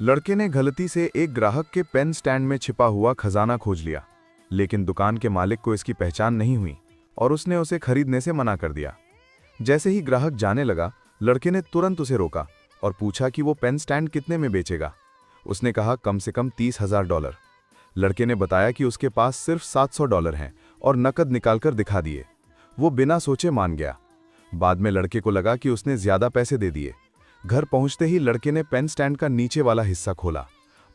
लड़के ने गलती से एक ग्राहक के पेन स्टैंड में छिपा हुआ खजाना खोज लिया, लेकिन दुकान के मालिक को इसकी पहचान नहीं हुई और उसने उसे खरीदने से मना कर दिया। जैसे ही ग्राहक जाने लगा, लड़के ने तुरंत उसे रोका और पूछा कि वो पेन स्टैंड कितने में बेचेगा। उसने कहा कम से कम $30,000। लड़के ने बताया कि उसके पास सिर्फ $700 हैं और नकद निकालकर दिखा दिए। वो बिना सोचे मान गया। बाद में लड़के को लगा कि उसने ज्यादा पैसे दे दिए। घर पहुंचते ही लड़के ने पेन स्टैंड का नीचे वाला हिस्सा खोला।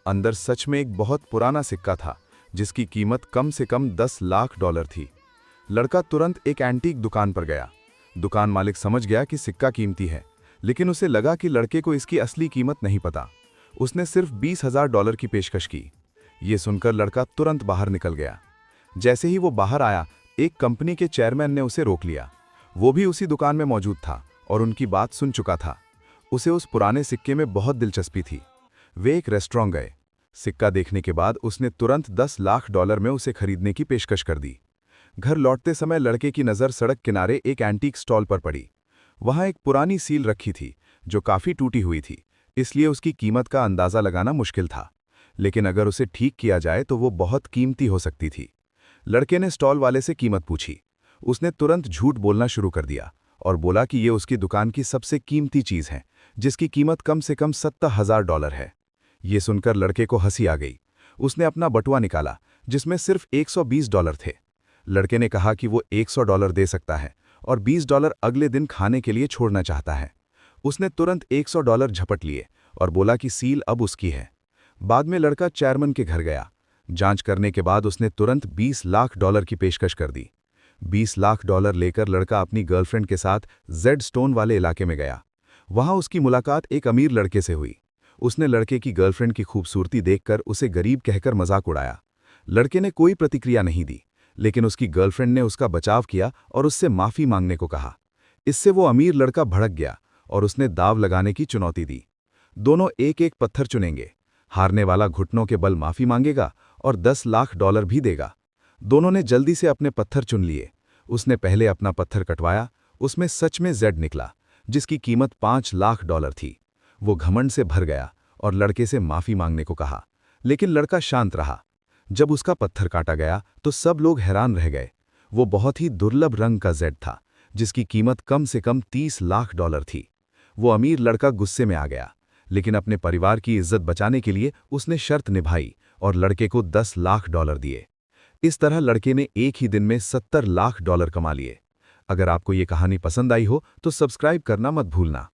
अंदर सच में एक बहुत पुराना सिक्का था, जिसकी कीमत कम से कम $10 लाख थी। लड़का तुरंत एक एंटीक दुकान पर गया। दुकान मालिक समझ गया कि सिक्का कीमती है, लेकिन उसे लगा कि लड़के को इसकी असली कीमत नहीं पता। उसने सिर्फ $20,000 की पेशकश की। ये सुनकर लड़का तुरंत बाहर निकल गया। जैसे ही वो बाहर आया, एक कंपनी के चेयरमैन ने उसे रोक लिया। वो भी उसी दुकान में मौजूद था और उनकी बात सुन चुका था। उसे उस पुराने सिक्के में बहुत दिलचस्पी थी। वे एक रेस्टोरेंट गए। सिक्का देखने के बाद उसने तुरंत $10 लाख में उसे खरीदने की पेशकश कर दी। घर लौटते समय लड़के की नज़र सड़क किनारे एक एंटीक स्टॉल पर पड़ी। वहां एक पुरानी सील रखी थी जो काफी टूटी हुई थी, इसलिए उसकी कीमत का अंदाजा लगाना मुश्किल था। लेकिन अगर उसे ठीक किया जाए तो वो बहुत कीमती हो सकती थी। लड़के ने स्टॉल वाले से कीमत पूछी। उसने तुरंत झूठ बोलना शुरू कर दिया और बोला कि ये उसकी दुकान की सबसे कीमती चीज है, जिसकी कीमत कम से कम $70,000 है। ये सुनकर लड़के को हंसी आ गई। उसने अपना बटुआ निकाला, जिसमें सिर्फ $120 थे। लड़के ने कहा कि वो $100 दे सकता है और $20 अगले दिन खाने के लिए छोड़ना चाहता है। उसने तुरंत $100 झपट लिए और बोला कि सील अब उसकी है। बाद में लड़का चेयरमैन के घर गया। जांच करने के बाद उसने तुरंत $20 लाख की पेशकश कर दी। $20 लाख लेकर लड़का अपनी गर्लफ्रेंड के साथ जेड स्टोन वाले इलाके में गया। वहां उसकी मुलाकात एक अमीर लड़के से हुई। उसने लड़के की गर्लफ्रेंड की खूबसूरती देखकर उसे गरीब कहकर मजाक उड़ाया। लड़के ने कोई प्रतिक्रिया नहीं दी, लेकिन उसकी गर्लफ्रेंड ने उसका बचाव किया और उससे माफी मांगने को कहा। इससे वो अमीर लड़का भड़क गया और उसने दाव लगाने की चुनौती दी। दोनों एक एक पत्थर चुनेंगे। हारने वाला घुटनों के बल माफी मांगेगा और $10 लाख भी देगा। दोनों ने जल्दी से अपने पत्थर चुन लिए। उसने पहले अपना पत्थर कटवाया। उसमें सच में जेड निकला, जिसकी कीमत $5 लाख थी। वो घमंड से भर गया और लड़के से माफी मांगने को कहा, लेकिन लड़का शांत रहा। जब उसका पत्थर काटा गया तो सब लोग हैरान रह गए। वो बहुत ही दुर्लभ रंग का जेड था, जिसकी कीमत कम से कम $30 लाख थी। वो अमीर लड़का गुस्से में आ गया, लेकिन अपने परिवार की इज्जत बचाने के लिए उसने शर्त निभाई और लड़के को $10 लाख दिए। इस तरह लड़के ने एक ही दिन में $70 लाख कमा लिए। अगर आपको ये कहानी पसंद आई हो तो सब्सक्राइब करना मत भूलना।